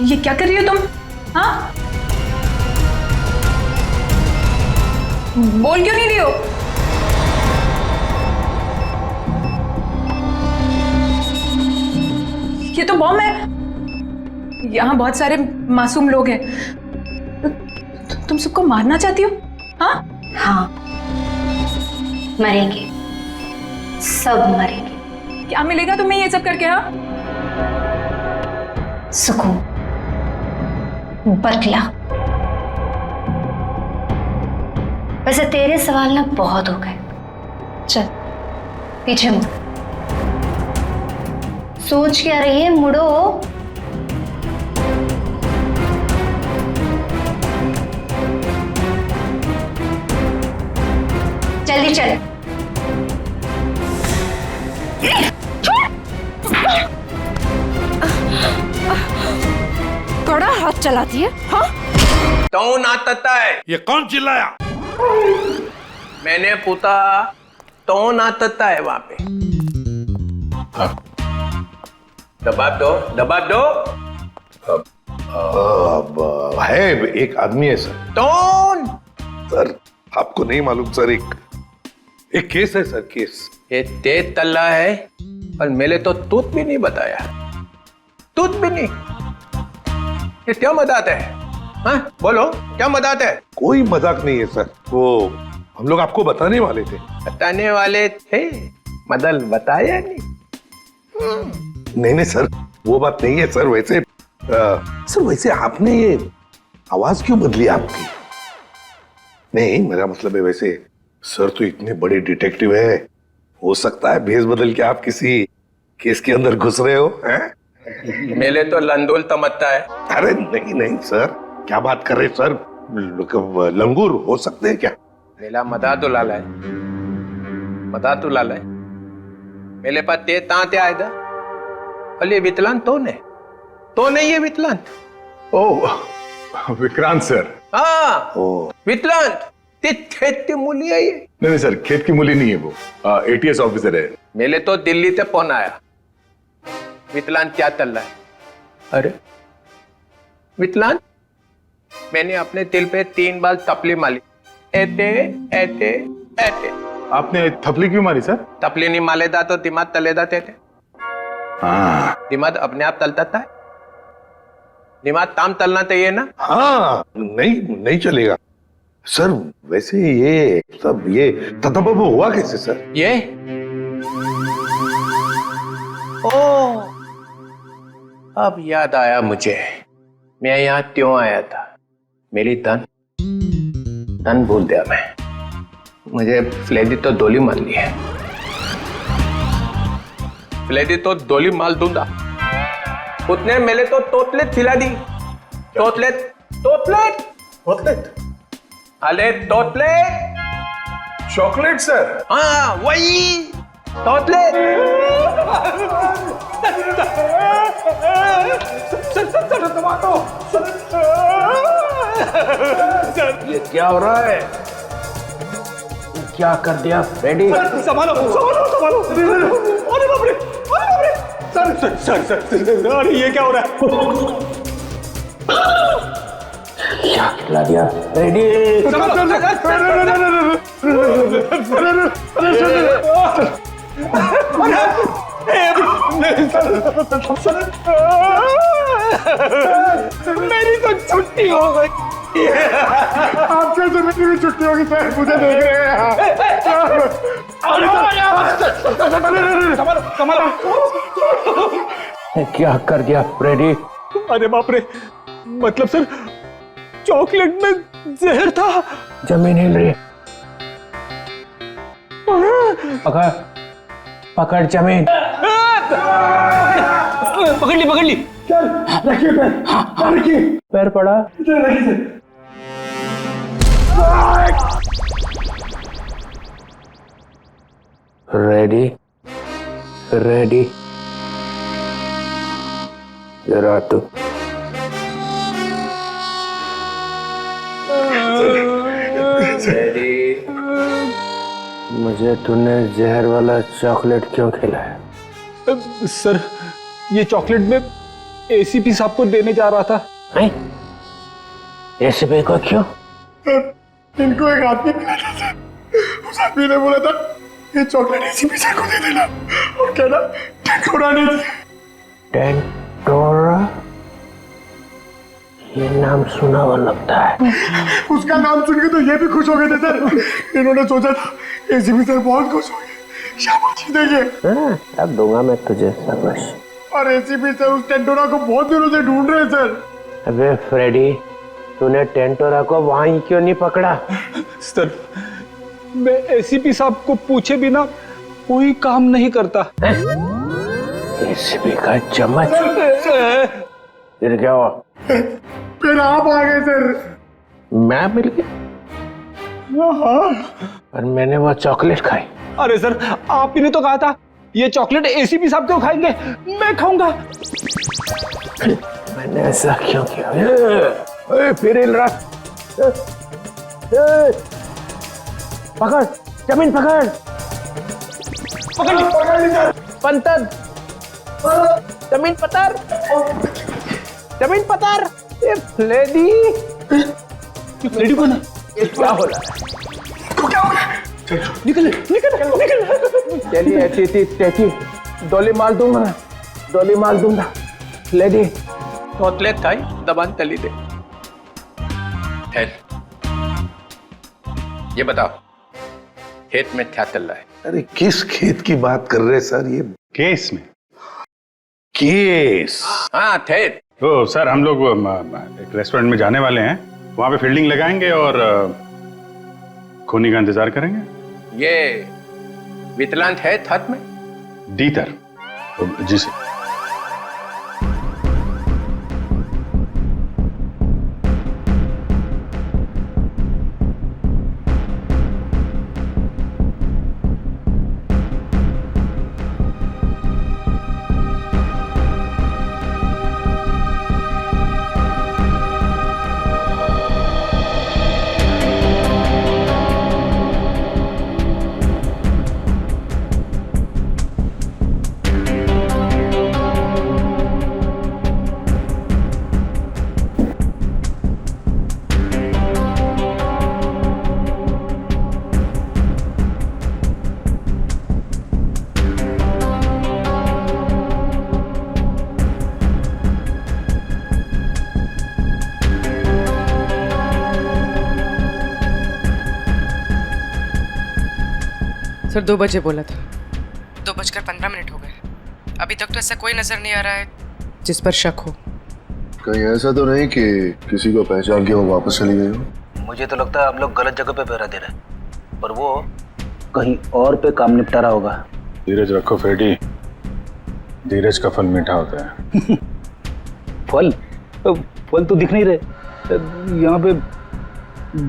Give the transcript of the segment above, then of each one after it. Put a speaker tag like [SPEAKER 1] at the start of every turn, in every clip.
[SPEAKER 1] ये क्या कर रही हो तुम? हाँ, बोल क्यों नहीं रही हो? ये तो बॉम्ब है। यहाँ बहुत सारे मासूम लोग हैं। तुम सबको मारना चाहती हो? हाँ
[SPEAKER 2] हाँ, मरेंगे, सब मरेंगे।
[SPEAKER 1] क्या मिलेगा तुम्हें ये सब करके? हाँ,
[SPEAKER 2] सुकून, बदला। वैसे तेरे सवाल ना बहुत हो गए, चल पीछे मुड़। सोच क्या रही है, मुड़ो। जल्दी चल।
[SPEAKER 3] बड़ा हाथ चलाती है। हाँ,
[SPEAKER 4] कौन आता है?
[SPEAKER 5] ये कौन चिल्लाया?
[SPEAKER 4] मैंने पूछा कौन आता है वहां पे? दबाव दो, दबाव दो।
[SPEAKER 5] है एक आदमी है सर।
[SPEAKER 4] कौन?
[SPEAKER 5] सर आपको नहीं मालूम सर, एक केस है सर, केस।
[SPEAKER 4] ये तेज तल्ला है और मैंने तो तूत भी नहीं बताया, तूत भी नहीं। ये क्या मजाक है? हाँ बोलो, क्या मजाक है?
[SPEAKER 5] कोई मजाक नहीं है सर, वो हम लोग आपको बताने वाले थे।
[SPEAKER 4] बताने वाले थे, मदल बताया नहीं।
[SPEAKER 5] नहीं नहीं सर, वो बात नहीं है सर। वैसे सर वैसे आपने ये आवाज क्यों बदली आपकी? नहीं मेरा मतलब है, वैसे सर तो इतने बड़े डिटेक्टिव है, हो सकता है भेष बदल के आप किसी केस के अंदर घुस रहे हो हैं?
[SPEAKER 4] मेले तो लंदोल तमत्ता है।
[SPEAKER 5] अरे नहीं नहीं सर, क्या बात कर रहे सर? लंगूर हो सकते हैं क्या?
[SPEAKER 4] मेला मदा तो लाला है, मदा तो लाला है। मेरे पास ते ताते आए था। अले विकलांत तो नहीं ये विकलांत।
[SPEAKER 6] ओ विक्रांत सर।
[SPEAKER 4] हाँ विकलांत, ते खेत की मूली है ये।
[SPEAKER 6] नहीं सर, खेत की मूली नहीं है वो, एटीएस ऑफिसर है।
[SPEAKER 4] मेले तो दिल्ली से फोन आया, विकलांत क्या चल रहा है? अरे विकलांत, मैंने अपने दिल पे 3 बार तपली मारी, ऐसे ऐसे ऐसे।
[SPEAKER 6] आपने थपली क्यों मारी सर?
[SPEAKER 4] तपली नहीं मालेदा तो दिमाग तलेदा थे।
[SPEAKER 6] हाँ
[SPEAKER 4] दिमाग अपने आप तलता था, दिमाग ताम तलना चाहिए ना।
[SPEAKER 5] हाँ नहीं नहीं चलेगा सर। वैसे ये सब ये ततबब हुआ कैसे सर?
[SPEAKER 4] ये ओ अब याद आया मुझे, मैं यहाँ क्यों आया था। मेरी तन भूल दिया मैं। मुझे फ्लेडी तो दोली मार ली है, फ्लेडी तो दोली मार दूंगा। उतने मेले तो तोतलेट खिला दी। तोतलेट तोतलेट
[SPEAKER 6] चॉकलेट?
[SPEAKER 4] अरे तोतलेट,
[SPEAKER 6] चॉकलेट सर?
[SPEAKER 4] हाँ वही तोतलेट। ये क्या हो रहा है? क्या कर दिया फ्रेडी?
[SPEAKER 6] संभालो संभालो संभालो। अरे बाप रे, अरे बाप रे। सर अरे ये क्या हो रहा है?
[SPEAKER 4] क्या खिला दिया फ्रेडी?
[SPEAKER 6] मेरी तो छुट्टी हो गई। आपसे तो मेरी भी छुट्टी होगी सर, मुझे देख रहे हैं। संभालो।
[SPEAKER 4] क्या कर दिया फ्रेडी?
[SPEAKER 6] अरे बाप रे, मतलब सर चॉकलेट में जहर था।
[SPEAKER 4] जमीन हिल रही, पकड़ पकड़ जमीन।
[SPEAKER 6] पकड़ ली। चल रखिए पैर, हाँ रखिए।
[SPEAKER 4] पैर पड़ा।
[SPEAKER 6] रखिए
[SPEAKER 4] रेडी रेडी जरा तू। रेडी। मुझे तूने जहर वाला चॉकलेट क्यों खिलाया?
[SPEAKER 6] सर ये चॉकलेट में एसीपी साहब को देने जा रहा था।
[SPEAKER 4] एसीपी को क्यों?
[SPEAKER 6] इनको एक आदमी मिला था सर, उस आदमी ने बोला था ये चॉकलेट एसीपी सर को दे देना और कहना टेंटोरा ने दी।
[SPEAKER 4] टेंटोरा? ये नाम सुना हुआ लगता है।
[SPEAKER 6] उसका नाम सुन के तो ये भी खुश हो गए थे सर। इन्होंने सोचा था एसीपी सर बहुत खुश हो गए, शाबाशी देंगे।
[SPEAKER 4] अब दूंगा मैं तुझे शाबाश।
[SPEAKER 6] और एसीपी सर उस टेंटोरा को बहुत दिनों से ढूंढ रहे हैं सर।
[SPEAKER 4] अबे फ्रेडी, तूने टेंटोरा को वहीं क्यों नहीं पकड़ा?
[SPEAKER 6] सर, मैं एसीपी साहब को पूछे बिना कोई काम नहीं करता।
[SPEAKER 4] एसीपी का चम्मच? फिर क्या हुआ?
[SPEAKER 6] फिर आप आ गए सर।
[SPEAKER 4] मैं मिल गया और मैंने वो चॉकलेट खाई।
[SPEAKER 6] अरे सर, आप ही ने तो कहा था ये चॉकलेट एसीपी साहब क्यों खाएंगे, मैं खाऊंगा।
[SPEAKER 4] मैंने ऐसा क्यों किया? फिर हिल रहा। पकड़, जमीन पकड़।
[SPEAKER 6] पकड़ ली सर।
[SPEAKER 4] पंतर, जमीन पतर, जमीन पतर। लेडी,
[SPEAKER 6] लेडी कौन है?
[SPEAKER 4] क्या हो रहा है?
[SPEAKER 6] क्या हो गया? निकल निकल निकल।
[SPEAKER 4] चलिए ऐसी डोली मार दूंगा, डोली मार दूंगा। लेडी चॉकलेट खाई, दबान तली दे। ये बताओ खेत में क्या चल रहा है?
[SPEAKER 5] अरे किस खेत की बात कर रहे सर? ये
[SPEAKER 7] केस में?
[SPEAKER 5] केस?
[SPEAKER 4] हाँ थे।
[SPEAKER 7] तो सर हम लोग एक रेस्टोरेंट में जाने वाले हैं, वहां पे फील्डिंग लगाएंगे और खूनी का इंतजार करेंगे।
[SPEAKER 4] ये वितलांत है छत में?
[SPEAKER 7] दीतर? जी सर।
[SPEAKER 8] सर 2 बजे बोला था। 2:15 हो गए। अभी तक तो ऐसा कोई नजर नहीं आ रहा है जिस पर शक हो।
[SPEAKER 9] कहीं ऐसा तो नहीं कि किसी को पहचान के वो वापस चली गई हो?
[SPEAKER 10] मुझे तो लगता है हम लोग गलत जगह पे पहरा दे रहे हैं, पर वो कहीं और पे काम निपटा रहा होगा।
[SPEAKER 7] धीरज रखो फ्रेडी, धीरज का फल मीठा होता है।
[SPEAKER 10] फल? फल तो दिख नहीं रहे, यहाँ पे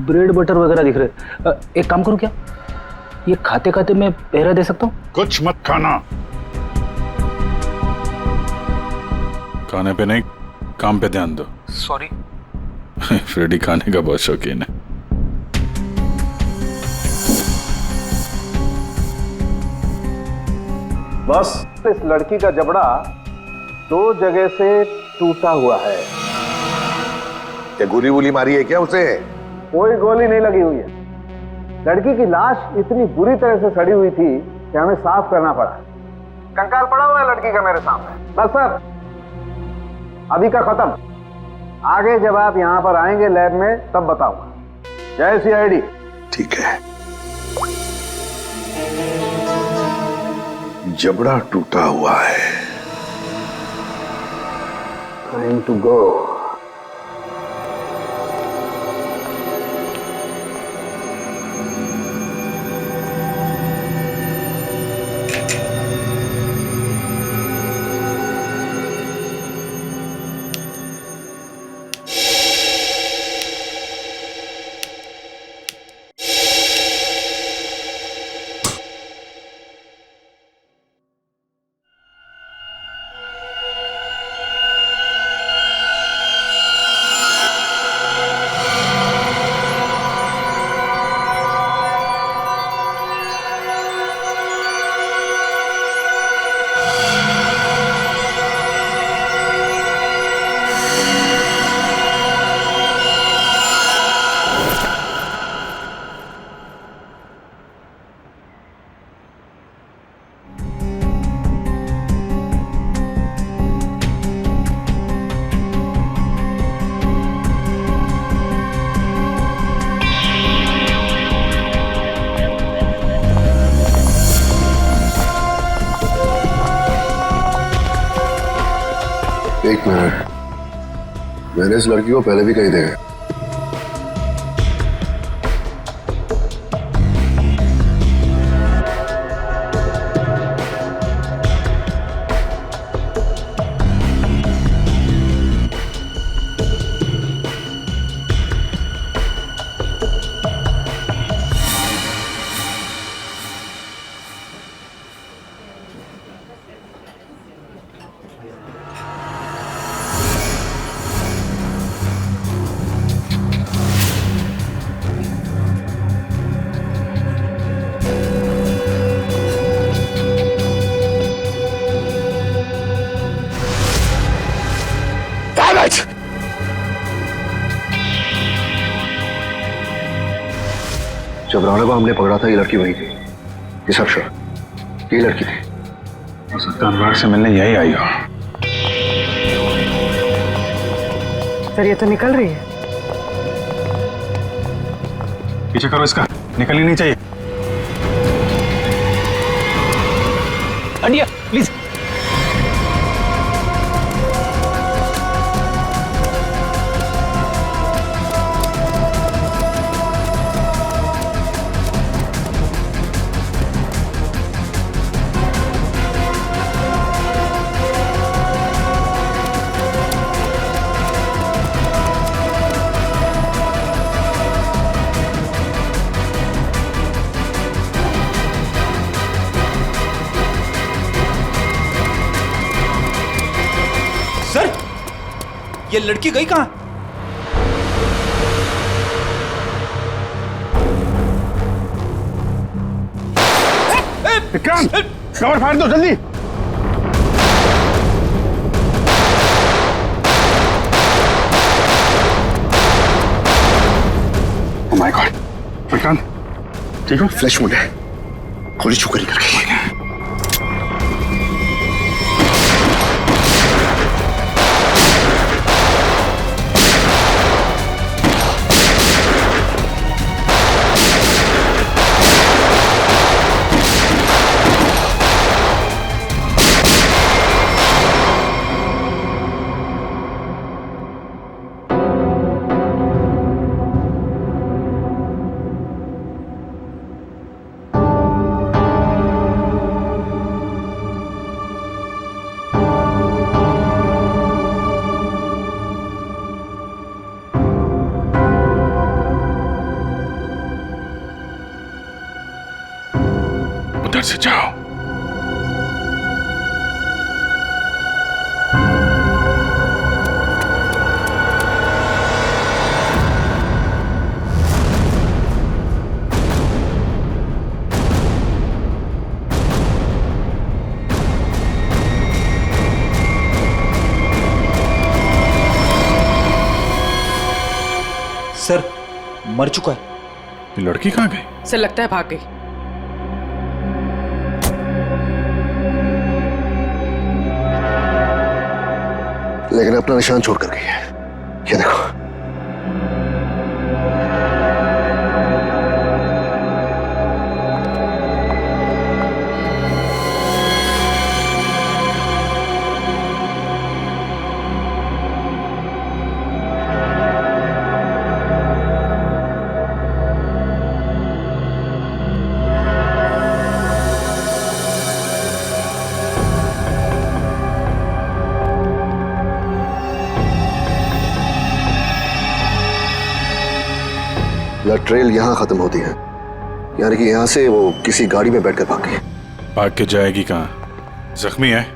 [SPEAKER 10] ब्रेड बटर वगैरह दिख रहे। एक काम करूँ क्या, ये खाते खाते मैं पहरा दे सकता हूँ?
[SPEAKER 7] कुछ मत खाना। खाने पे नहीं, काम पे ध्यान दो।
[SPEAKER 10] सॉरी।
[SPEAKER 7] फ्रेडी खाने का बहुत शौकीन है।
[SPEAKER 5] बस इस लड़की का जबड़ा 2 जगह से टूटा हुआ है। क्या गोली वोली मारी है क्या उसे?
[SPEAKER 11] कोई गोली नहीं लगी हुई है। लड़की की लाश इतनी बुरी तरह से सड़ी हुई थी कि हमें साफ करना पड़ा। कंकाल पड़ा हुआ है लड़की का मेरे सामने। बस सर, अभी का खत्म। आगे जब आप यहां पर आएंगे लैब में तब बताऊंगा। जय सीआईडी।
[SPEAKER 5] ठीक है। जबड़ा टूटा हुआ है।
[SPEAKER 11] Time to go.
[SPEAKER 9] मिनट, मैंने इस लड़की को पहले भी कहीं देखा है। जब राणा को हमने पकड़ा था ये लड़की वही थी। ये सब श्योर ये लड़की थी।
[SPEAKER 7] हो सकता है अनुराग से मिलने यही आई हो।
[SPEAKER 8] सर ये तो निकल रही है।
[SPEAKER 7] पीछे करो इसका, निकलनी नहीं चाहिए।
[SPEAKER 10] हटिया प्लीज। ये लड़की गई कहां?
[SPEAKER 7] विक्रांत, कवर फायर दो जल्दी। ओह माय गॉड, विक्रांत ठीक हो?
[SPEAKER 9] फ्लैश मोड है, गोली छूकर निकल गई।
[SPEAKER 7] उधर से जाओ।
[SPEAKER 10] सर मर चुका है।
[SPEAKER 7] ये लड़की कहाँ गई?
[SPEAKER 8] सर लगता है भाग गई।
[SPEAKER 9] लेकिन अपना निशान छोड़ कर गई है। ये देखो। ट्रेल यहां खत्म होती है, यानी कि यहां से वो किसी गाड़ी में बैठकर भाग गई।
[SPEAKER 7] भाग के जाएगी कहाँ? जख्मी है,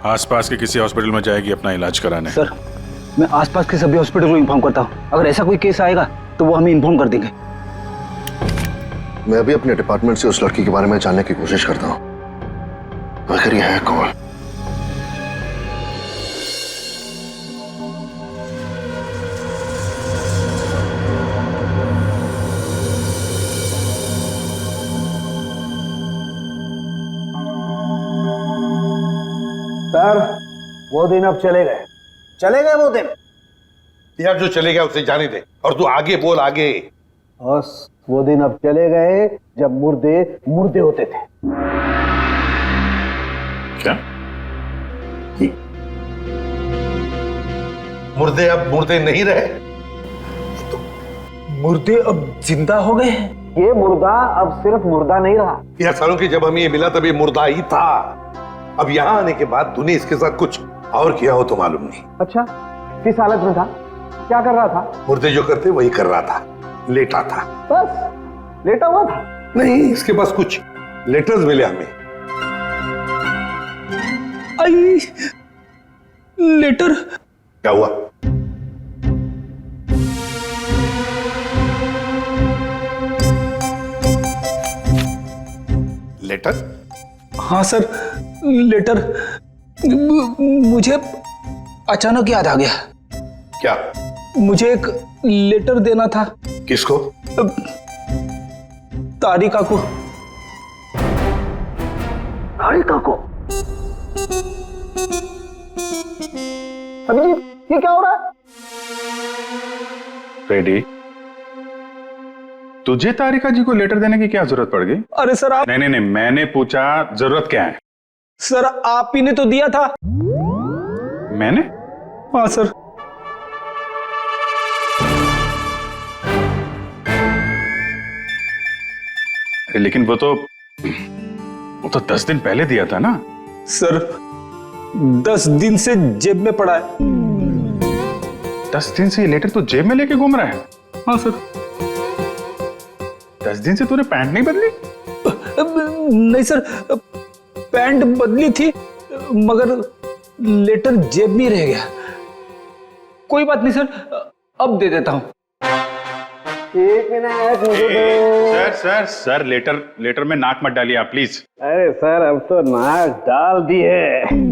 [SPEAKER 7] आसपास के किसी हॉस्पिटल में जाएगी अपना इलाज कराने।
[SPEAKER 10] सर मैं आसपास के सभी हॉस्पिटल को इन्फॉर्म करता हूँ। अगर ऐसा कोई केस आएगा तो वो हमें इन्फॉर्म कर देंगे।
[SPEAKER 9] मैं अभी अपने डिपार्टमेंट से उस लड़की के बारे में जानने की कोशिश करता हूँ। आखिर ये है कौन?
[SPEAKER 11] सर वो दिन अब चले गए वो दिन।
[SPEAKER 5] यार जो चले गया उसे जाने दे, और तू आगे बोल आगे।
[SPEAKER 11] बस वो दिन अब चले गए जब मुर्दे मुर्दे होते थे।
[SPEAKER 7] क्या?
[SPEAKER 5] मुर्दे अब मुर्दे नहीं रहे।
[SPEAKER 10] मुर्दे अब जिंदा हो गए हैं।
[SPEAKER 11] ये मुर्दा अब सिर्फ मुर्दा नहीं रहा।
[SPEAKER 5] यार सालों की जब हमें ये मिला तब ये मुर्दा ही था। अब यहाँ आने के बाद तूने इसके साथ कुछ और किया हो तो मालूम नहीं।
[SPEAKER 11] अच्छा, किस हालत में था? क्या कर रहा था?
[SPEAKER 5] मुर्दे जो करते वही कर रहा था, लेटा था।
[SPEAKER 11] बस लेटा हुआ था?
[SPEAKER 5] नहीं, इसके पास कुछ लेटर्स मिले हमें।
[SPEAKER 10] आई लेटर।
[SPEAKER 5] क्या हुआ? लेटर?
[SPEAKER 10] हाँ सर, लेटर। मुझे अचानक याद आ गया।
[SPEAKER 5] क्या?
[SPEAKER 10] मुझे एक लेटर देना था।
[SPEAKER 5] किसको?
[SPEAKER 10] तारिका को।
[SPEAKER 11] तारिका को? अभिजीत, ये क्या हो रहा है?
[SPEAKER 7] रेडी? तुझे तारिका जी को लेटर देने की क्या जरूरत पड़ गई?
[SPEAKER 10] अरे सर आप।
[SPEAKER 7] नहीं, मैंने पूछा जरूरत क्या है।
[SPEAKER 10] सर आप ही ने तो दिया था।
[SPEAKER 7] मैंने?
[SPEAKER 10] हाँ सर।
[SPEAKER 7] अरे लेकिन वो तो 10 दिन पहले दिया था ना।
[SPEAKER 10] सर 10 दिन से जेब में पड़ा है।
[SPEAKER 7] 10 दिन से ये लेटर तो जेब में लेके घूम रहा है?
[SPEAKER 10] हाँ सर।
[SPEAKER 7] 10 दिन से तूने पैंट नहीं बदली?
[SPEAKER 10] नहीं सर, पैंट बदली थी मगर लेटर जेब में रह गया। कोई बात नहीं सर, अब दे देता हूं।
[SPEAKER 11] एक मिनट मुझे दो।
[SPEAKER 7] सर लेटर में नाक मत डालिए आप प्लीज।
[SPEAKER 11] अरे सर, अब तो नाक डाल दी है।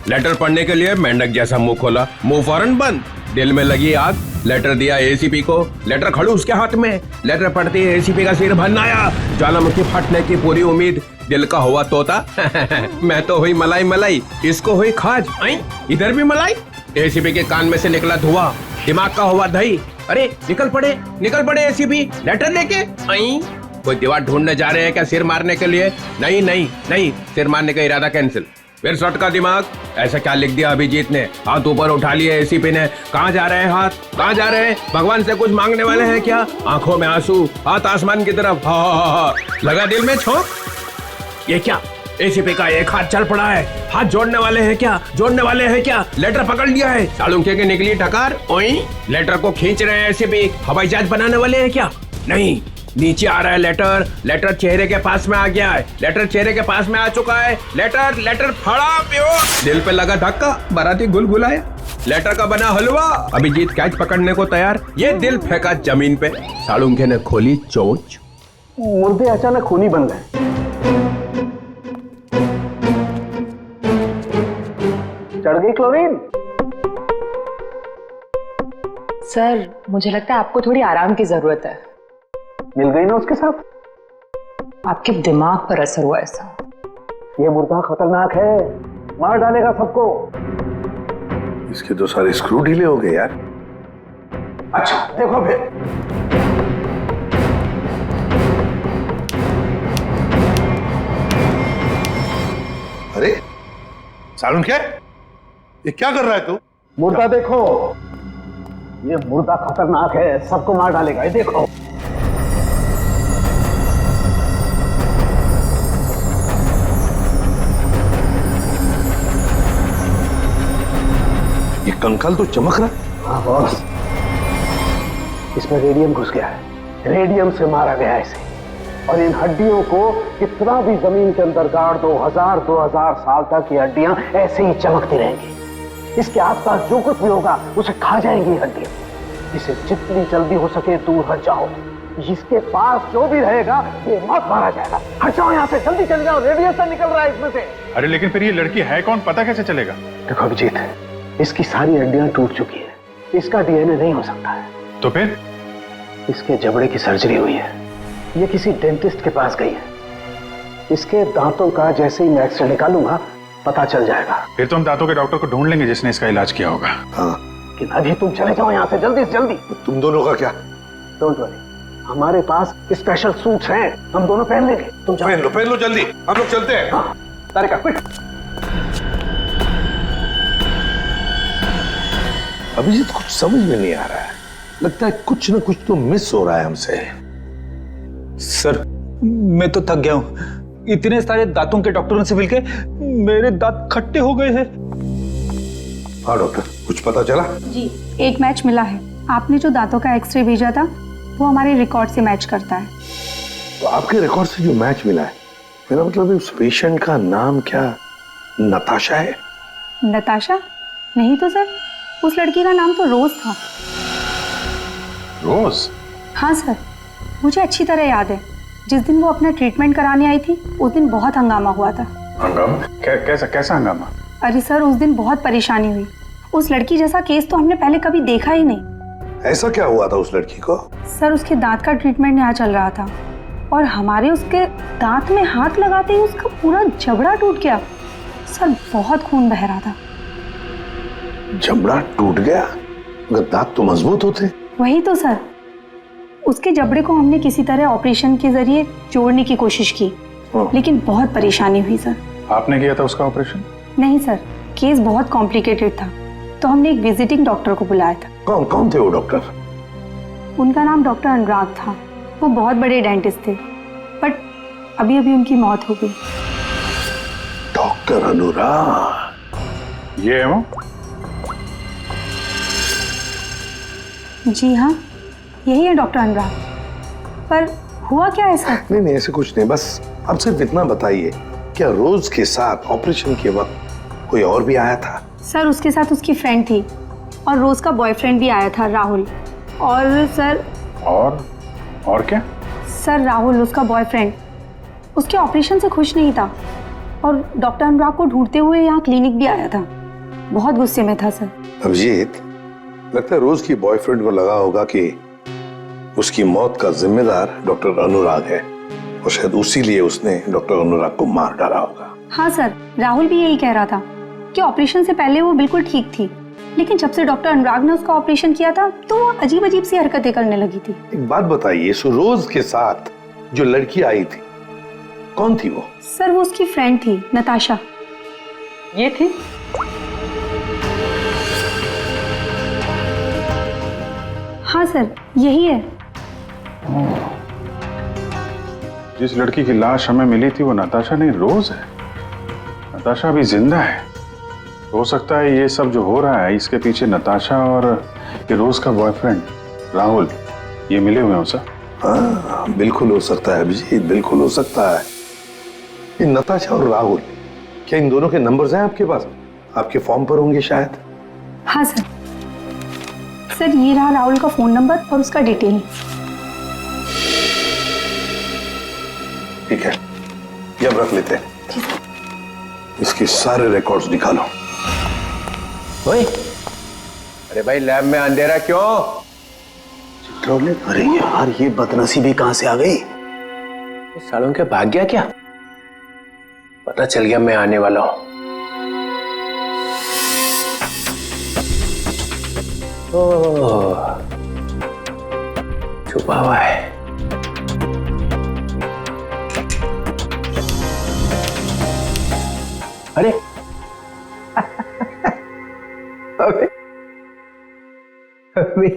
[SPEAKER 4] लेटर पढ़ने के लिए मेंढक जैसा मुंह खोला, मुंह फौरन बंद। दिल में लगी आग। लेटर दिया एसीपी को, लेटर खड़ूस के हाथ में। लेटर पढ़ते ही एसीपी का सिर भन्नाया। ज्वालामुखी फटने की पूरी उम्मीद, दिल का हुआ तोता। मैं तो हुई मलाई मलाई, इसको हुई खाज। इधर भी मलाई। एसीपी के कान में से निकला धुआं, दिमाग का हुआ दही। अरे निकल पड़े एसीपी लेटर लेके। कोई दीवार ढूंढने जा रहे हैं क्या सिर मारने के लिए? नहीं, सिर मारने का इरादा कैंसिल। फिर शॉट का दिमाग। ऐसा क्या लिख दिया अभिजीत ने? हाथ ऊपर उठा लिए एसीपी ने। कहाँ जा रहे हैं हाथ? कहाँ जा रहे हैं? भगवान से कुछ मांगने वाले हैं क्या? आंखों में आंसू, हाथ आसमान की तरफ। हा। लगा दिल में छोंक। ये क्या? एसीपी का एक हाथ चल पड़ा है। हाथ जोड़ने वाले हैं क्या? लेटर पकड़ लिया है। सालुंखे की निकली टकार। ओई, लेटर को खींच रहे हैं एसीपी। हवाई जहाज बनाने वाले हैं क्या? नहीं, नीचे आ रहा है लेटर चेहरे के पास में आ गया है। लेटर चेहरे के पास में आ चुका है। लेटर फड़ा प्योर। दिल पे लगा धक्का, बाराती गुलगुलाया। लेटर का बना हलवा। अभिजीत कैच पकड़ने को तैयार, ये दिल फेंका जमीन पे। सालुंखे ने खोली चोंच।
[SPEAKER 11] मुर्दे अचानक खूनी बन गए। चढ़ गई क्लोरीन।
[SPEAKER 1] सर मुझे लगता है आपको थोड़ी आराम की जरूरत है।
[SPEAKER 11] मिल गई ना उसके साथ?
[SPEAKER 1] आपके दिमाग पर असर हुआ ऐसा।
[SPEAKER 11] ये मुर्दा खतरनाक है, मार डालेगा सबको।
[SPEAKER 5] इसके तो सारे स्क्रू ढीले हो गए यार। अच्छा देखो फिर। अरे सालुंखे, ये क्या कर रहा है तू?
[SPEAKER 11] मुर्दा देखो, ये मुर्दा खतरनाक है, सबको मार डालेगा। ये देखो।
[SPEAKER 5] ये कंकाल तो चमक रहा है।
[SPEAKER 11] हाँ बॉस, इसमें रेडियम घुस गया है। रेडियम से मारा गया है इसे। और इन हड्डियों को कितना भी जमीन के अंदर गाड़ दो, 2000 साल तक ये हड्डियां ऐसे ही चमकती रहेंगी। इसके आसपास जो कुछ भी होगा उसे खा जाएंगी हड्डियां। इसे जितनी जल्दी हो सके दूर हट जाओ। इसके पास जो भी रहेगा ये मौत मारा जाएगा। हट जाओ यहाँ से, जल्दी चले जाओ। रेडिएशन निकल रहा है इसमें से।
[SPEAKER 7] अरे लेकिन फिर ये लड़की है कौन, पता कैसे चलेगा?
[SPEAKER 11] देखो अभिजीत, इसकी सारी हड्डियां टूट चुकी है। इसका डीएनए नहीं हो सकता है।
[SPEAKER 7] तो फिर?
[SPEAKER 11] इसके जबड़े की सर्जरी हुई है। ये किसी डेंटिस्ट के पास गई है। इसके दांतों का जैसे ही मैं एक्सरे निकालूंगा पता चल जाएगा।
[SPEAKER 7] फिर तो हम दांतों के डॉक्टर को ढूंढ लेंगे जिसने इसका इलाज किया होगा।
[SPEAKER 5] हाँ,
[SPEAKER 11] लेकिन अभी तुम चले जाओ यहाँ से जल्दी से जल्दी।
[SPEAKER 5] तुम दोनों का क्या?
[SPEAKER 11] डोंट वरी, हमारे पास स्पेशल सूट्स हैं, हम दोनों पहन लेंगे। तुम जाओ।
[SPEAKER 5] पहन लो जल्दी, हम लोग चलते हैं।
[SPEAKER 11] हाँ, तारिका क्विक।
[SPEAKER 5] अभिजीत कुछ समझ में नहीं आ रहा है, लगता है कुछ ना कुछ तो मिस हो रहा है हमसे।
[SPEAKER 10] सर मैं तो थक गया हूँ, इतने सारे दांतों के डॉक्टरों से मिलके मेरे दांत खट्टे हो गए हैं।
[SPEAKER 5] हाँ डॉक्टर, कुछ पता चला?
[SPEAKER 12] जी, एक मैच मिला है। आपने जो दांतों का एक्सरे भेजा था वो हमारे रिकॉर्ड से मैच करता है।
[SPEAKER 5] तो आपके रिकॉर्ड से जो मैच मिला है, मेरा मतलब उस पेशेंट का नाम क्या नताशा है?
[SPEAKER 12] नताशा? नहीं तो सर, उस लड़की का नाम तो रोज था।
[SPEAKER 7] रोज?
[SPEAKER 12] हाँ सर, मुझे अच्छी तरह याद है। जिस दिन वो अपना ट्रीटमेंट कराने आई थी उस दिन बहुत हंगामा हुआ था।
[SPEAKER 7] हंगामा? कैसा हंगामा?
[SPEAKER 12] अरे सर, उस दिन बहुत परेशानी हुई। उस लड़की जैसा केस तो हमने पहले कभी देखा ही नहीं।
[SPEAKER 5] ऐसा क्या हुआ था उस लड़की को?
[SPEAKER 12] सर, उसके दांत का ट्रीटमेंट यहाँ चल रहा था और हमारे उसके दांत में हाथ लगाते ही उसका पूरा जबड़ा टूट गया। सर, बहुत खून बह रहा था।
[SPEAKER 5] जबड़ा टूट गया? मगर दांत तो मजबूत होते।
[SPEAKER 12] वही तो सर, उसके जबड़े को हमने किसी तरह ऑपरेशन के जरिए जोड़ने की कोशिश की, लेकिन बहुत परेशानी हुई सर।
[SPEAKER 7] आपने किया था उसका ऑपरेशन?
[SPEAKER 12] नहीं सर, केस बहुत कॉम्प्लिकेटेड था, तो हमने एक विजिटिंग डॉक्टर को बुलाया था।
[SPEAKER 5] कौन थे वो डॉक्टर?
[SPEAKER 12] उनका नाम डॉक्टर अनुराग था। वो बहुत बड़े डेंटिस्ट थे, बट अभी अभी उनकी मौत हो गई।
[SPEAKER 5] डॉक्टर अनुराग?
[SPEAKER 7] ये है वो?
[SPEAKER 12] जी हाँ, यही है डॉक्टर अनुराग। पर हुआ क्या है सर?
[SPEAKER 5] नहीं ऐसे कुछ नहीं, बस आप सिर्फ इतना बताइए, क्या रोज के साथ ऑपरेशन के वक्त कोई और भी आया था?
[SPEAKER 12] सर, उसके साथ उसकी फ्रेंड थी और रोज का बॉयफ्रेंड भी आया था, राहुल। और सर
[SPEAKER 7] और क्या?
[SPEAKER 12] सर, राहुल उसका बॉयफ्रेंड उसके ऑपरेशन से खुश नहीं था और डॉक्टर अनुराग को ढूंढते हुए यहाँ क्लिनिक भी आया था। बहुत गुस्से में था सर।
[SPEAKER 5] अभिजीत, लगता है रोज की बॉयफ्रेंड को लगा होगा कि उसकी मौत का जिम्मेदार डॉक्टर अनुराग है और शायद उसी लिए उसने डॉक्टर अनुराग को मार डाला होगा।
[SPEAKER 12] हाँ सर, राहुल भी यही कह रहा था कि ऑपरेशन से पहले वो बिल्कुल ठीक थी, लेकिन जब से डॉक्टर अनुराग ने उसका ऑपरेशन किया था तो वो अजीब अजीब सी हरकतें करने लगी थी।
[SPEAKER 5] एक बात बताइए, सो रोज के साथ जो लड़की आई थी, कौन थी वो?
[SPEAKER 12] सर, वो उसकी फ्रेंड थी, नताशा।
[SPEAKER 1] ये थी?
[SPEAKER 12] हाँ सर, यही है।
[SPEAKER 7] जिस लड़की की लाश हमें मिली थी वो नताशा नहीं, रोज है। नताशा अभी जिंदा है। हो सकता है ये सब जो हो रहा है इसके पीछे नताशा और ये रोज का बॉयफ्रेंड राहुल ये मिले हुए हैं सर।
[SPEAKER 5] हाँ, बिल्कुल हो सकता है अभिजीत, बिल्कुल हो सकता है। ये नताशा और राहुल, क्या इन दोनों के नंबर्स हैं आपके पास? आपके फॉर्म पर होंगे शायद।
[SPEAKER 12] हाँ सर। सर, ये रहा राहुल का फोन नंबर और उसका डिटेल।
[SPEAKER 5] ठीक है, ये अब रख लेते हैं। इसके सारे रिकॉर्ड्स निकालो।
[SPEAKER 4] ओए, अरे भाई लैब में अंधेरा क्यों?
[SPEAKER 11] अरे यार, ये बदनसीबी कहां से आ गई?
[SPEAKER 4] सालों के भाग गया क्या? पता चल गया मैं आने वाला हूं। ओह, छुपा हुआ है। अरे अबे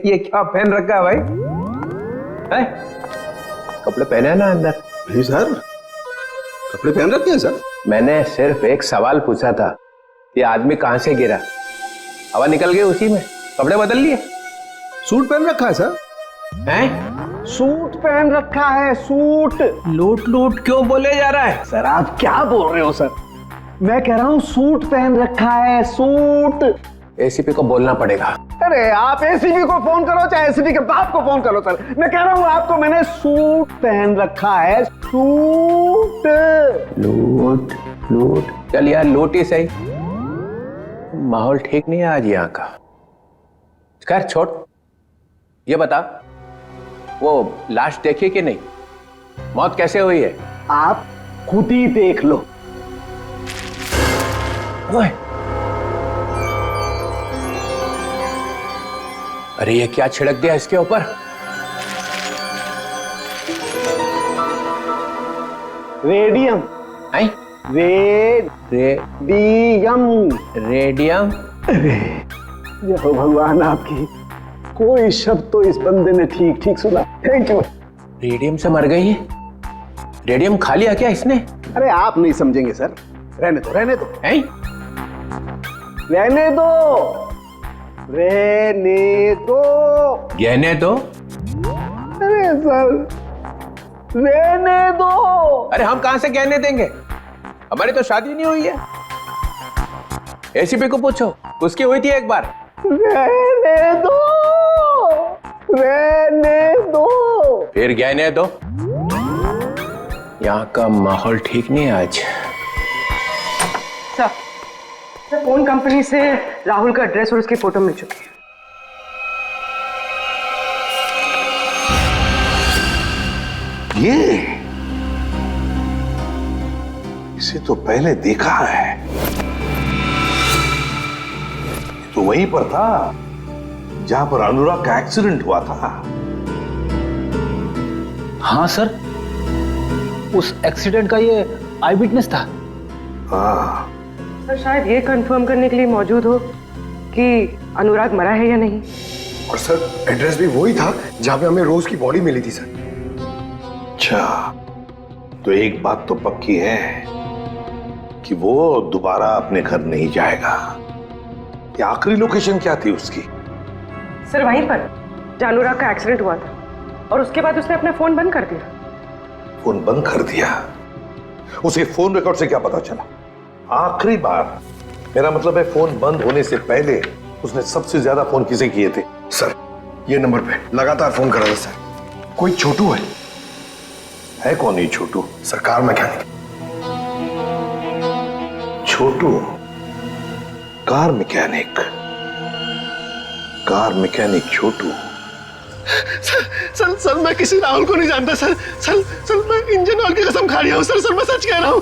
[SPEAKER 4] ये क्या पहन रखा है भाई? है? कपड़े पहने हैं ना अंदर?
[SPEAKER 5] नहीं सर, कपड़े पहन रखे हैं सर।
[SPEAKER 4] मैंने सिर्फ एक सवाल पूछा था, ये आदमी कहां से गिरा? हवा निकल गई उसी में, कपड़े बदल लिए?
[SPEAKER 11] सूट पहन रखा है सर।
[SPEAKER 4] हैं?
[SPEAKER 11] सूट पहन रखा है, सूट।
[SPEAKER 4] लूट लूट क्यों बोले जा रहा है?
[SPEAKER 11] सर, आप क्या बोल रहे हो सर? मैं कह रहा हूँ सूट पहन रखा है, सूट।
[SPEAKER 4] एसीपी को बोलना पड़ेगा।
[SPEAKER 11] अरे आप एसीपी को फोन करो चाहे एसीपी के बाप को फोन करो सर, मैं कह रहा हूँ आपको मैंने सूट पहन रखा है, सूट।
[SPEAKER 4] लूट लूट, चल यार लूट ही सही। माहौल ठीक नहीं है आज यहाँ का। खैर छोड़, ये बता वो लाश देखी कि नहीं? मौत कैसे हुई है?
[SPEAKER 11] आप खुद ही देख लो।
[SPEAKER 4] ओए, अरे ये क्या छिड़क दिया इसके ऊपर?
[SPEAKER 11] रेडियम।
[SPEAKER 4] आई
[SPEAKER 11] रेडियम।
[SPEAKER 4] रेडियम।
[SPEAKER 11] जय हो भगवान आपकी, कोई शब्द तो इस बंदे ने ठीक ठीक सुना। Thank you.
[SPEAKER 4] रेडियम से मर गई है? रेडियम खा लिया क्या इसने?
[SPEAKER 11] अरे आप नहीं समझेंगे सर, रहने दो रहने दो।
[SPEAKER 4] हैं?
[SPEAKER 11] रहने दो रहने दो।
[SPEAKER 4] गहने दो?
[SPEAKER 11] अरे सर रहने दो।
[SPEAKER 4] अरे हम कहां से गहने देंगे, हमारी तो शादी नहीं हुई है। एसीपी को पूछो, उसकी हुई थी एक बार।
[SPEAKER 11] रहने दो रहने दो।
[SPEAKER 4] फिर गहने दो। यहाँ का माहौल ठीक नहीं है आज।
[SPEAKER 8] सर फोन कंपनी से राहुल का एड्रेस और उसकी फोटो मिल चुकी है।
[SPEAKER 5] ये इसे तो पहले देखा है, तो वहीं पर था जहां पर अनुराग का एक्सीडेंट हुआ था।
[SPEAKER 10] हाँ सर, उस एक्सीडेंट का ये आई विटनेस था।
[SPEAKER 5] हाँ
[SPEAKER 8] सर शायद ये कंफर्म करने के लिए मौजूद हो कि अनुराग मरा है या नहीं।
[SPEAKER 6] और सर एड्रेस भी वही था जहां पे हमें रोज की बॉडी मिली थी सर।
[SPEAKER 5] अच्छा, तो एक बात तो पक्की है कि वो दोबारा अपने घर नहीं जाएगा। ये आखिरी लोकेशन क्या थी उसकी?
[SPEAKER 8] सर वहीं पर जहां अनुराग का एक्सीडेंट हुआ था, और उसके बाद उसने अपना फोन बंद कर दिया।
[SPEAKER 5] फोन बंद कर दिया? उसे फोन रिकॉर्ड से क्या पता चला? आखिरी बार, मेरा मतलब है फोन बंद होने से पहले उसने सबसे ज्यादा फोन किसे किए थे?
[SPEAKER 6] सर ये नंबर पे लगातार फोन कर रहा था सर। कोई छोटू है
[SPEAKER 5] कौन ये Chhotu?
[SPEAKER 6] Sir car mechanic.
[SPEAKER 5] Chhotu car mechanic? Car mechanic Chhotu?
[SPEAKER 6] Sir sir मैं किसी राहुल को नहीं जानता सर। सर मैं इंजन ऑयल की कसम खा रहा हूँ सर मैं सच कह रहा हूँ।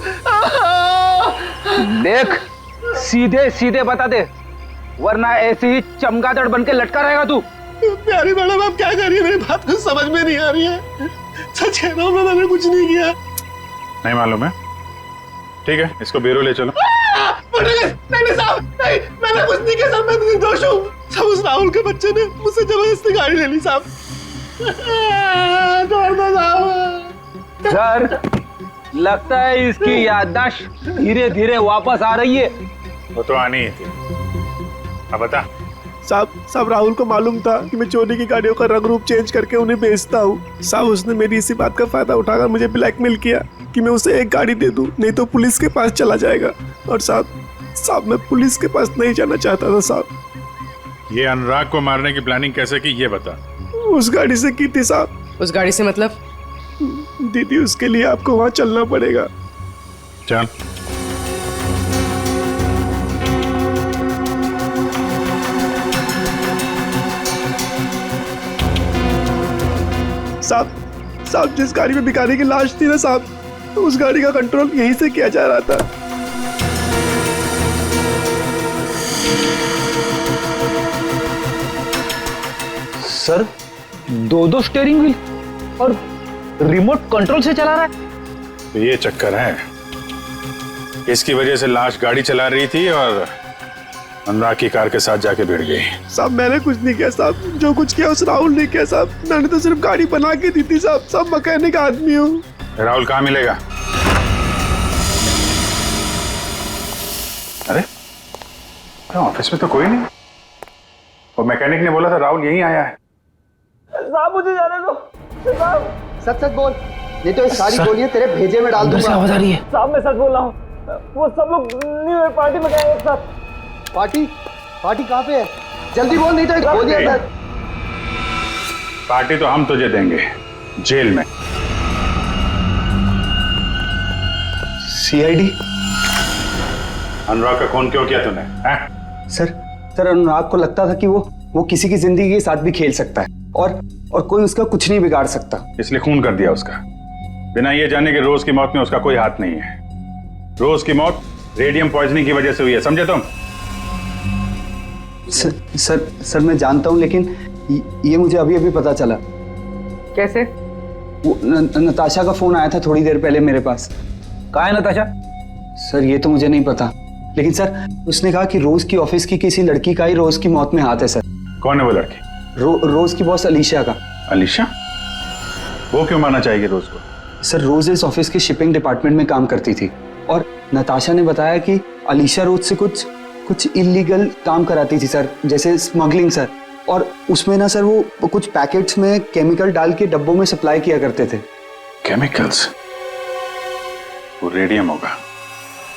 [SPEAKER 10] देख, सीधे सीधे बता दे, वरना ऐसे ही चमगादड़ बन के लटका रहेगा तू।
[SPEAKER 6] प्यारी मैडम आप क्या कर रही है, मेरी बात कुछ समझ में नहीं आ रही है। सच कह रहा हूँ मैंने कुछ नहीं किया।
[SPEAKER 7] नहीं मालूम है? ठीक है, इसको ब्यूरो ले चलो।
[SPEAKER 6] नहीं साहब, नहीं मैंने कुछ नहीं किया सर, मैं निर्दोष हूँ। सब उस राहुल के बच्चे ने मुझसे जबरदस्ती गाड़ी ले ली साहब।
[SPEAKER 10] सर लगता है इसकी याददाश्त धीरे धीरे वापस आ रही है।
[SPEAKER 7] वो तो आनी ही थी। अब बता।
[SPEAKER 6] साहब राहुल को मालूम था कि मैं चोरी की गाड़ियों का रंग रूप चेंज करके उन्हें बेचता हूँ। साहब उसने मेरी इसी बात का फायदा उठाकर मुझे ब्लैकमेल किया कि मैं उसे एक गाड़ी दे दूं, नहीं तो पुलिस के पास चला जाएगा। और साहब मैं पुलिस के पास नहीं जाना चाहता था साहब।
[SPEAKER 7] ये अनुराग को मारने की प्लानिंग कैसे की ये बता।
[SPEAKER 6] उस गाड़ी से की थी साहब।
[SPEAKER 8] उस गाड़ी से मतलब?
[SPEAKER 6] दीदी उसके लिए आपको वहां चलना पड़ेगा।
[SPEAKER 7] चल।
[SPEAKER 6] साहब जिस गाड़ी में भिखारी की लाश थी ना साहब, उस गाड़ी का कंट्रोल यहीं से किया जा रहा था।
[SPEAKER 10] सर दो स्टीयरिंग व्हील और रिमोट कंट्रोल से चला रहा है।
[SPEAKER 7] तो ये चक्कर है, इसकी वजह से लाश गाड़ी चला रही थी और अनुराग की कार के साथ जाके भिड़ गई।
[SPEAKER 6] साहब मैंने कुछ नहीं किया साहब, जो कुछ किया उस राहुल ने किया साहब। मैंने तो सिर्फ गाड़ी बना के दी थी साहब। सब मैकेनिक आदमी हूँ।
[SPEAKER 7] राहुल कहाँ मिलेगा? अरे ऑफिस में तो कोई नहीं, और मैकेनिक ने बोला था राहुल यहीं आया है।
[SPEAKER 11] साहब मुझे जाने दो साहब। सच बोल, नहीं तो ये सारी गोलियां तेरे भेजे में डाल दूंगा।
[SPEAKER 10] आवाज आ रही है।
[SPEAKER 11] साहब मैं सच बोल रहा हूँ, वो सब लोग न्यू ईयर पार्टी में गए एक साथ। पार्टी कहाँ पे है? जल्दी बोल, नहीं तो गोलियां।
[SPEAKER 7] पार्टी तो हम तुझे देंगे जेल में।
[SPEAKER 11] सीआईडी?
[SPEAKER 7] अनुराग का खून क्यों किया तूने?
[SPEAKER 11] सर अनुराग को लगता था कि वो किसी की जिंदगी के साथ भी खेल सकता है और कोई उसका कुछ नहीं बिगाड़ सकता,
[SPEAKER 7] इसलिए खून कर दिया उसका, बिना ये जाने कि रोज की मौत में उसका कोई हाथ नहीं है। रोज की मौत रेडियम पॉइजनिंग की वजह से हुई है, समझे तुम?
[SPEAKER 11] सर मैं जानता हूँ, लेकिन ये मुझे अभी अभी पता चला।
[SPEAKER 8] कैसे?
[SPEAKER 11] वो नताशा का फोन आया था थोड़ी देर पहले मेरे पास।
[SPEAKER 10] कहाँ है नताशा?
[SPEAKER 13] सर ये तो मुझे नहीं पता, लेकिन सर उसने कहा कि रोज की ऑफिस की किसी लड़की का ही रोज की मौत में हाथ है सर।
[SPEAKER 7] कौन है वो लड़की?
[SPEAKER 13] रोज की बॉस अलीशा का।
[SPEAKER 7] अलीशा? वो क्यों मारना चाहेगी रोज को?
[SPEAKER 13] सर रोज इस ऑफिस के शिपिंग डिपार्टमेंट में काम करती थी और नताशा ने बताया कि अलीशा रोज से कुछ इलीगल काम कराती थी सर, जैसे स्मगलिंग सर, और उसमें ना सर वो कुछ पैकेट्स में केमिकल डाल के डब्बों में सप्लाई किया करते थे।
[SPEAKER 7] केमिकल्स? वो रेडियम होगा,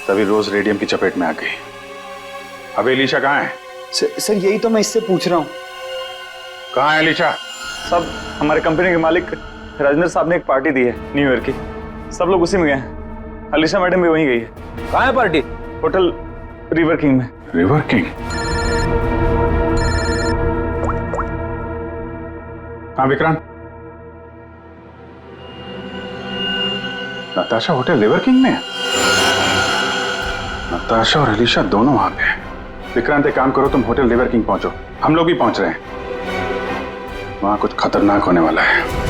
[SPEAKER 7] तभी रोज रेडियम की चपेट में आ गई। अभी अलीशा कहाँ है?
[SPEAKER 13] सर यही तो मैं इससे पूछ रहा हूँ।
[SPEAKER 7] कहाँ है अलीशा?
[SPEAKER 14] सब हमारे कंपनी के मालिक राजेंद्र साहब ने एक पार्टी दी है न्यू ईयर की, सब लोग उसी में गए हैं। अलीशा मैडम भी वहीं गई है।
[SPEAKER 10] कहाँ है पार्टी?
[SPEAKER 14] होटल रिवर किंग में।
[SPEAKER 7] River King? हाँ Vikrant, Natasha hotel River King में है? नताशा और अलीशा दोनों वहां पे हैं। विक्रांत एक काम करो, तुम होटल रिवर किंग पहुंचो, हम लोग भी पहुंच रहे हैं। वहां कुछ खतरनाक होने वाला है।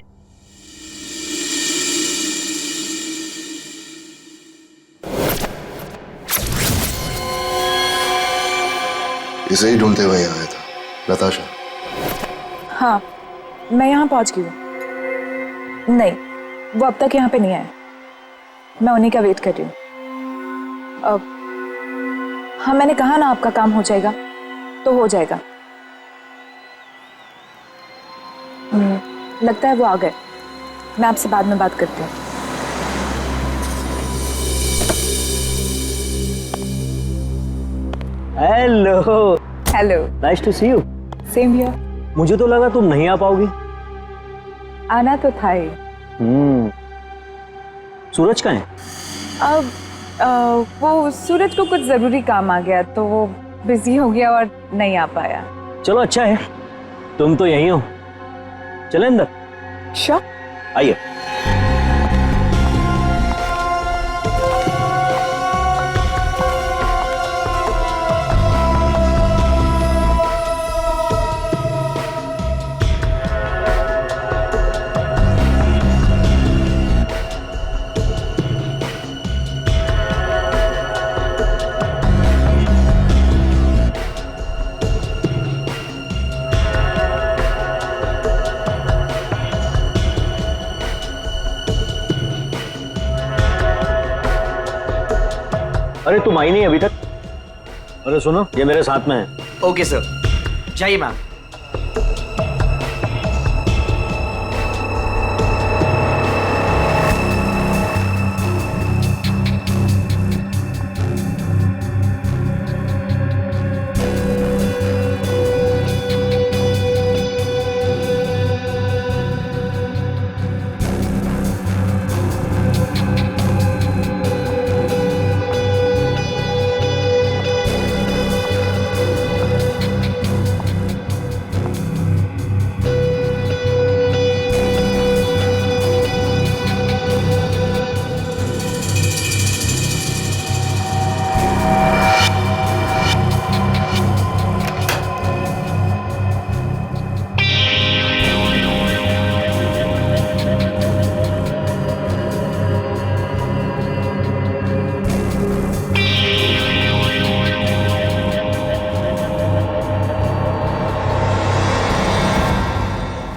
[SPEAKER 9] इसे ही ढूंढते हुए यहाँ आया था। नताशा?
[SPEAKER 1] हाँ, मैं यहाँ पहुँच गई हूँ। नहीं, वो अब तक यहाँ पे नहीं आए। मैं उन्हीं का वेट कर रही हूँ। हाँ, मैंने कहा ना आपका काम हो जाएगा तो हो जाएगा। लगता है वो आ गए। मैं आपसे बाद में बात करती हूँ।
[SPEAKER 15] Hello.
[SPEAKER 1] Hello.
[SPEAKER 15] Nice to see you.
[SPEAKER 1] Same here.
[SPEAKER 15] मुझे तो लगा तुम नहीं आ पाओगी।
[SPEAKER 1] आना तो था ही।
[SPEAKER 15] सूरज कहाँ है?
[SPEAKER 1] वो सूरज को कुछ जरूरी काम आ गया तो वो बिजी हो गया और नहीं आ पाया।
[SPEAKER 15] चलो अच्छा है, तुम तो यहीं हो। चले अंदर?
[SPEAKER 1] श्योर।
[SPEAKER 15] आइए। अरे तुम आई नहीं अभी तक? अरे सुनो, ये मेरे साथ में है।
[SPEAKER 16] ओके सर, जाइए मैम।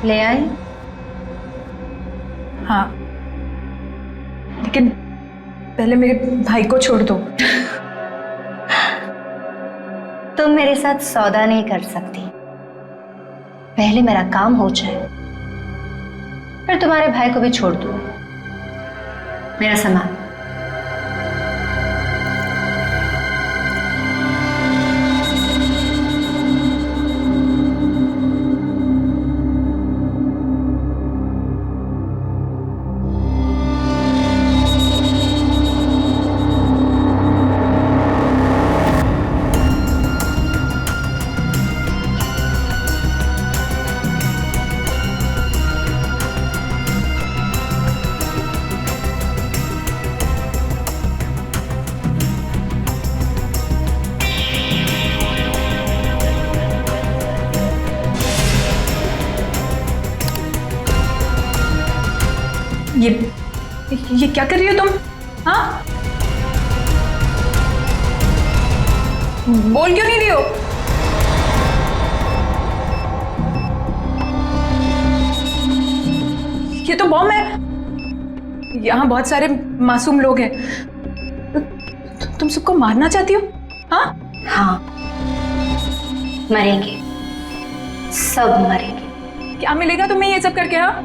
[SPEAKER 2] ले आए?
[SPEAKER 1] हाँ, लेकिन पहले मेरे भाई को छोड़ दो।
[SPEAKER 2] तुम मेरे साथ सौदा नहीं कर सकती। पहले मेरा काम हो जाए, फिर तुम्हारे भाई को भी छोड़ दो। मेरा सामान।
[SPEAKER 1] ये क्या कर रही हो तुम? हाँ, बोल क्यों नहीं रही हो? ये तो बॉम्ब है। यहाँ बहुत सारे मासूम लोग हैं। तुम सबको मारना चाहती हो? हाँ
[SPEAKER 2] हाँ, मरेंगे, सब मरेंगे।
[SPEAKER 1] क्या मिलेगा तुम्हें ये सब करके? हाँ,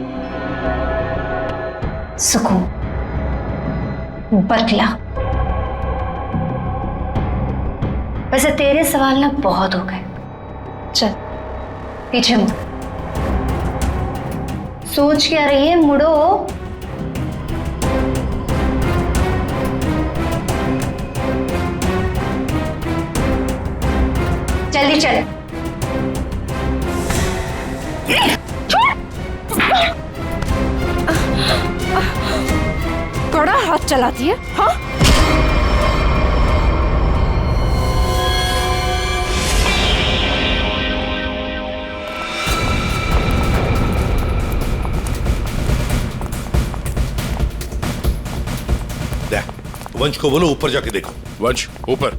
[SPEAKER 2] सुकून, बदला। वैसे तेरे सवाल ना बहुत हो गए, चल पीछे मुड़। सोच क्या रही है, मुड़ो। जल्दी चल।
[SPEAKER 3] कड़ा हाथ चलाती है। हाँ,
[SPEAKER 5] वंश को बोलो ऊपर जाके देखो।
[SPEAKER 7] वंश ऊपर।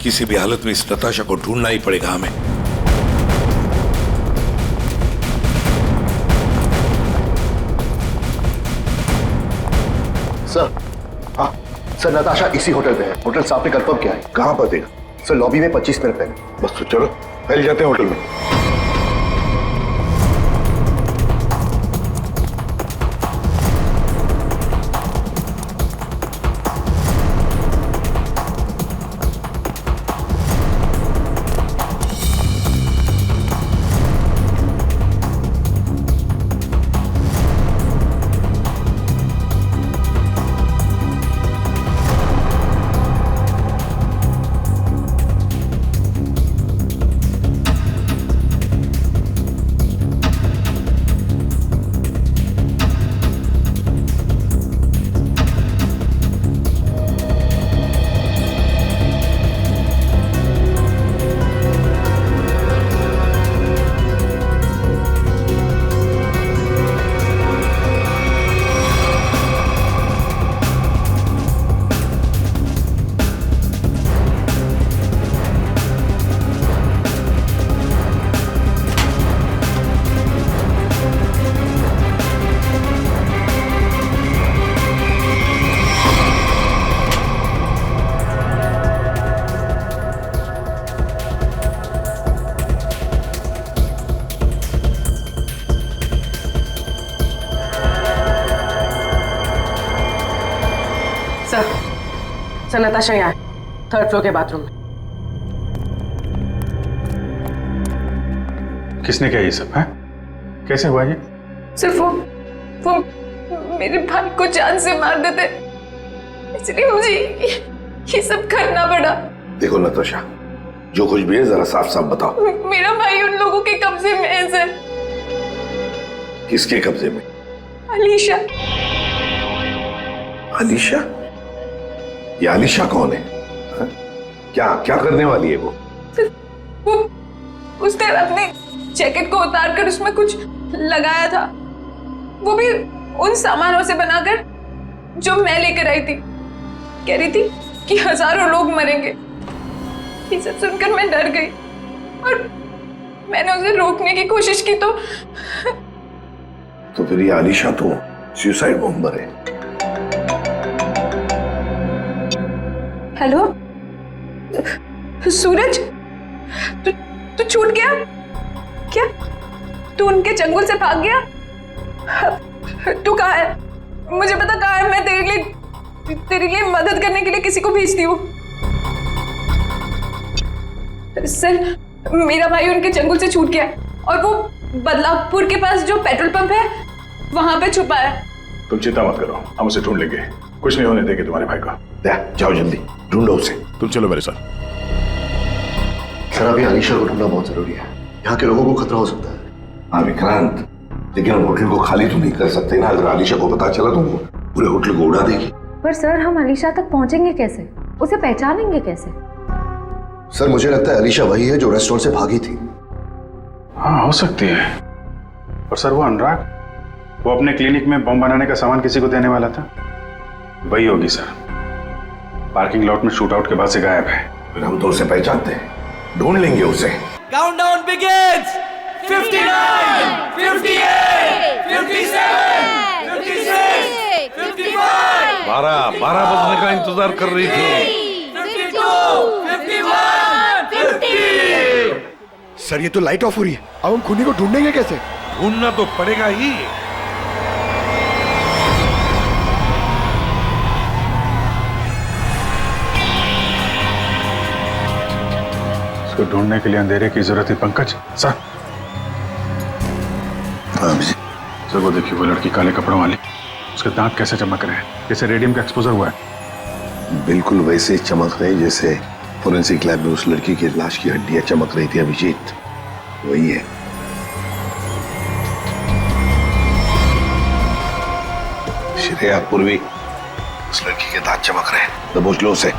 [SPEAKER 5] किसी भी हालत में इस नताशा को ढूंढना ही पड़ेगा हमें।
[SPEAKER 9] सर, हाँ सर, नताशा इसी होटल पे है। होटल साहब ने कंफर्म किया है।
[SPEAKER 5] कहां पर देगा?
[SPEAKER 9] सर लॉबी में 25 मिनट पहले।
[SPEAKER 5] बस तो चलो फैल जाते हैं होटल में।
[SPEAKER 8] सर नताशा यहाँ है, 3rd फ्लोर के बाथरूम में।
[SPEAKER 7] किसने किया ये सब है? कैसे हुआ ये?
[SPEAKER 1] सिर्फ वो मेरे भाई को जान से मार देते, इसलिए मुझे ये सब करना पड़ा।
[SPEAKER 5] देखो नताशा, जो कुछ भी है जरा साफ साफ बताओ।
[SPEAKER 1] मेरा भाई उन लोगों के कब्जे में है सर।
[SPEAKER 5] किसके कब्जे में?
[SPEAKER 1] अलीशा।
[SPEAKER 5] अलीशा? ये अलीशा कौन है? हा? क्या क्या करने वाली है वो?
[SPEAKER 1] उसने अपने जैकेट को उतार कर उसमें कुछ लगाया था, वो भी उन सामानों से बनाकर जो मैं लेकर आई थी। कह रही थी कि हजारों लोग मरेंगे। ये सब सुनकर मैं डर गई और मैंने उसे रोकने की कोशिश की तो
[SPEAKER 5] फिर ये अलीशा तो सुसाइड बॉम्बर है।
[SPEAKER 1] हेलो सूरज, तू छूट गया क्या? तू उनके चंगुल से भाग गया? तू कहाँ है? मुझे पता कहाँ है। मैं तेरे लिए मदद करने के लिए किसी को भेजती हूँ। सर, मेरा भाई उनके चंगुल से छूट गया और वो बदलापुर के पास जो पेट्रोल पंप है वहां पे छुपा है।
[SPEAKER 7] तुम चिंता मत करो, हम उसे ढूंढ लेंगे। कुछ नहीं होने देंगे तुम्हारे भाई को।
[SPEAKER 5] जाओ जल्दी ढूंढो उसे।
[SPEAKER 7] तुम चलो मेरे साथ।
[SPEAKER 9] सर अभी अलीशा को ढूंढना बहुत जरूरी है। यहाँ के लोगों को खतरा हो सकता है।
[SPEAKER 5] हाँ विक्रांत, लेकिन हम होटल को खाली तो नहीं कर सकते ना। अगर अलीशा को पता चला तो वो पूरे होटल को उड़ा देगी।
[SPEAKER 12] पर सर, हम अलीशा तक पहुंचेंगे कैसे? उसे पहचानेंगे कैसे?
[SPEAKER 9] सर मुझे लगता है अलीशा वही है जो रेस्टोरेंट से भागी थी।
[SPEAKER 7] हाँ हो सकती है। और सर वो अनुराग, वो अपने क्लिनिक में बम बनाने का सामान किसी को देने वाला था, वही होगी सर। पार्किंग लॉट में शूट आउट के बाद से गायब है।
[SPEAKER 5] फिर हम तो उसे पहचानते हैं, ढूंढ लेंगे उसे।
[SPEAKER 16] काउंटडाउन बिगिंस 59 58 57 56 55
[SPEAKER 5] 12 बजने का इंतजार कर रही थी।
[SPEAKER 16] 52 51 50।
[SPEAKER 11] सर ये तो लाइट ऑफ हो रही है, अब हम खूनी को ढूंढेंगे कैसे?
[SPEAKER 5] ढूंढना तो पड़ेगा ही।
[SPEAKER 7] इसको ढूंढने के लिए अंधेरे की जरूरत है पंकज। सर सर वो देखिए, वो लड़की काले कपड़ों वाली, उसके दांत कैसे चमक रहे हैं, जैसे रेडियम का एक्सपोजर हुआ है।
[SPEAKER 5] बिल्कुल वैसे चमक रही जैसे फोरेंसिक लैब में उस लड़की की लाश की हड्डियां चमक रही थी अभिजीत, वही है। श्रेया पूर्वी, उस लड़की के दांत चमक रहे हैं, दबोच लो उसे।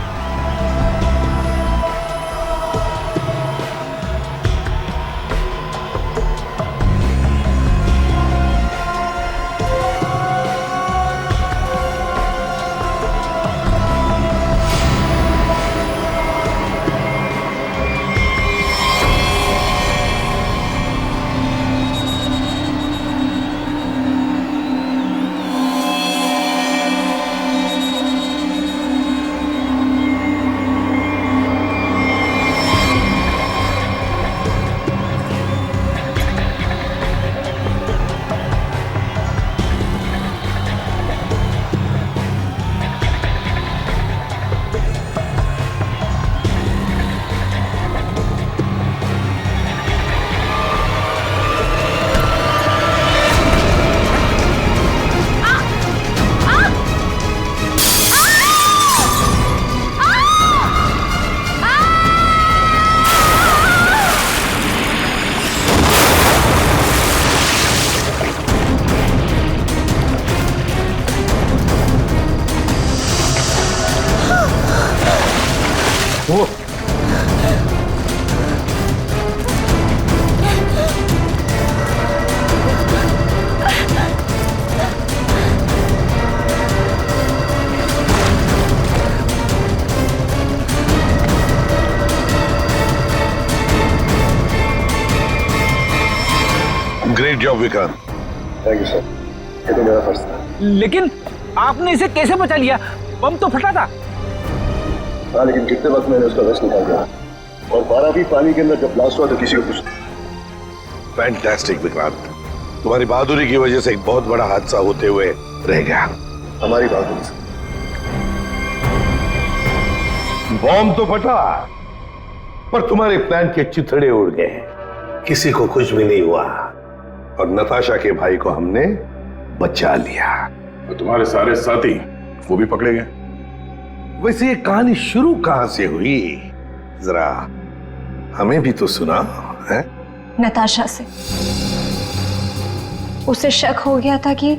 [SPEAKER 5] Great job Vikrant.
[SPEAKER 9] Thank you sir, ये तो मेरा फर्ज था।
[SPEAKER 10] लेकिन आपने इसे कैसे बचा लिया? बम तो फटा था।
[SPEAKER 9] हाँ, लेकिन कितने वक्त मैंने उसका वेस्ट निकाल दिया, और 12 भी पानी के अंदर जब ब्लास्ट हुआ तो किसी को कुछ।
[SPEAKER 5] फैंटास्टिक विक्रांत, तुम्हारी बहादुरी की वजह से एक बहुत बड़ा हादसा होते हुए रह गया।
[SPEAKER 9] हमारी बहादुरी से
[SPEAKER 5] बॉम्ब तो फटा, पर तुम्हारे प्लान के चिथड़े उड़ गए, किसी को कुछ भी नहीं हुआ, और नताशा के भाई को हमने बचा लिया।
[SPEAKER 7] तो तुम्हारे सारे साथी वो भी पकड़े गए।
[SPEAKER 5] वैसे ये कहानी शुरू कहां से हुई, जरा हमें भी तो सुना है।
[SPEAKER 2] नताशा से। उसे शक हो गया था कि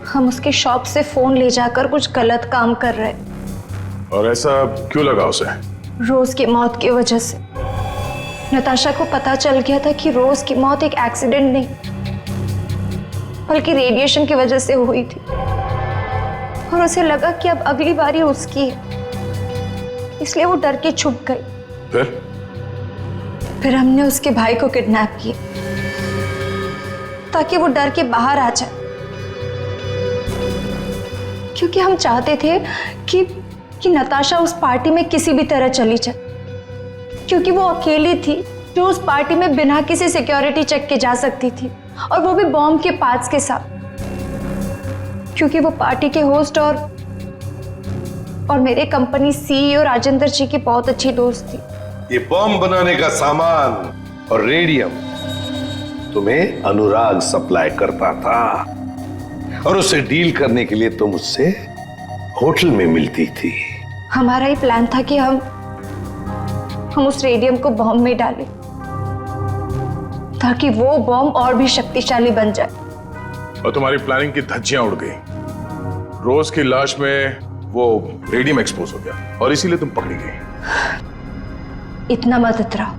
[SPEAKER 2] हम उसके शॉप से फोन ले जाकर कुछ गलत काम कर रहे।
[SPEAKER 7] और ऐसा क्यों लगा उसे?
[SPEAKER 2] रोज की मौत की वजह से। नताशा को पता चल गया था कि रोज की मौत एक एक्सीडेंट नहीं, बल्कि रेडिएशन की वजह से हुई थी, और उसे लगा कि अब अगली बारी उसकी है, इसलिए वो डर के छुप गई। फिर हमने उसके भाई को किडनैप किया ताकि वो डर के बाहर आ जाए, क्योंकि हम चाहते थे कि नताशा उस पार्टी में किसी भी तरह चली जाए, क्योंकि वो अकेली थी जो उस पार्टी में बिना किसी सिक्योरिटी चेक के जा सकती थी, और वो भी बॉम्ब के पार्ट्स के साथ, क्योंकि वो पार्टी के होस्ट और मेरे कंपनी सीईओ राजेंद्र जी की बहुत अच्छी दोस्त थी।
[SPEAKER 5] ये बॉम्ब बनाने का सामान और रेडियम तुम्हें अनुराग सप्लाई करता था, और उससे डील करने के लिए तुम उससे होटल में मिलती थी।
[SPEAKER 2] हमारा ही प्लान था कि हम उस रेडियम को बॉम्ब में डालें ताकि वो बॉम्ब और भी शक्तिशाली बन जाए।
[SPEAKER 7] और तुम्हारी प्लानिंग की धज्जियां उड़ गई। रोज की लाश में वो रेडियम एक्सपोज हो गया, और इसीलिए तुम पकड़ी गई।
[SPEAKER 2] इतना मत इतराओ,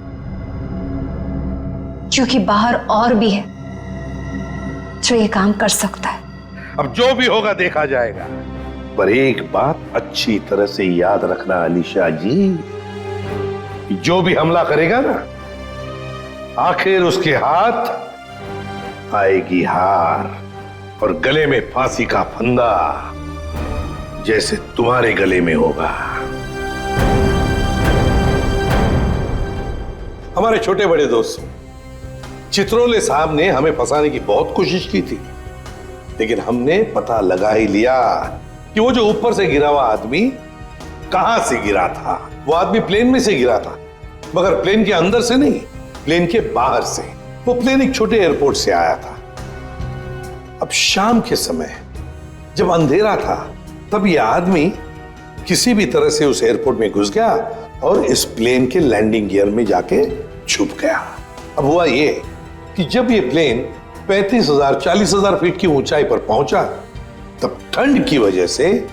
[SPEAKER 2] क्योंकि बाहर और भी है जो ये काम कर सकता है।
[SPEAKER 5] अब जो भी होगा देखा जाएगा, पर एक बात अच्छी तरह से याद रखना अलीशा जी, कि जो भी हमला करेगा ना, आखिर उसके हाथ आएगी हार और गले में फांसी का फंदा, जैसे तुम्हारे गले में होगा। हमारे छोटे बड़े दोस्त चित्रोले साहब ने हमें फंसाने की बहुत कोशिश की थी, लेकिन हमने पता लगा ही लिया कि वो जो ऊपर से गिरा हुआ आदमी कहां से गिरा था। वो आदमी प्लेन में से गिरा था, मगर प्लेन के अंदर से नहीं, प्लेन के बाहर से। वो प्लेन एक छोटे एयरपोर्ट से आया था। अब शाम के समय जब अंधेरा था, तब यह आदमी किसी भी तरह से उस एयरपोर्ट में घुस गया और इस प्लेन के लैंडिंग गियर में जाके छुप गया। अब हुआ ये कि जब ये प्लेन 35,000 40,000 फीट की ऊंचाई पर पहुंचा, तब ठंड की वजह से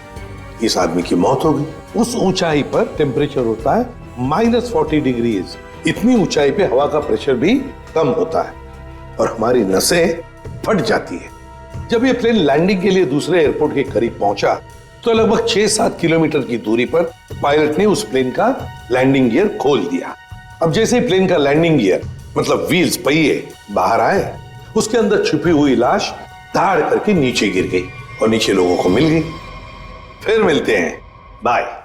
[SPEAKER 5] इस आदमी की मौत हो गई। उस ऊंचाई पर टेम्परेचर होता है -40 डिग्रीज। इतनी ऊंचाई पे हवा का प्रेशर भी कम होता है और हमारी नसें फट जाती है। जब ये प्लेन लैंडिंग के लिए दूसरे एयरपोर्ट के करीब पहुंचा, तो लगभग 6-7 किलोमीटर की दूरी पर पायलट ने उस प्लेन का लैंडिंग गियर खोल दिया। अब जैसे ही प्लेन का लैंडिंग गियर मतलब व्हील्स, पहिए बाहर आए, उसके अंदर छुपी हुई लाश धाड़ करके नीचे गिर गई और नीचे लोगों को मिल गई। फिर मिलते हैं, बाय।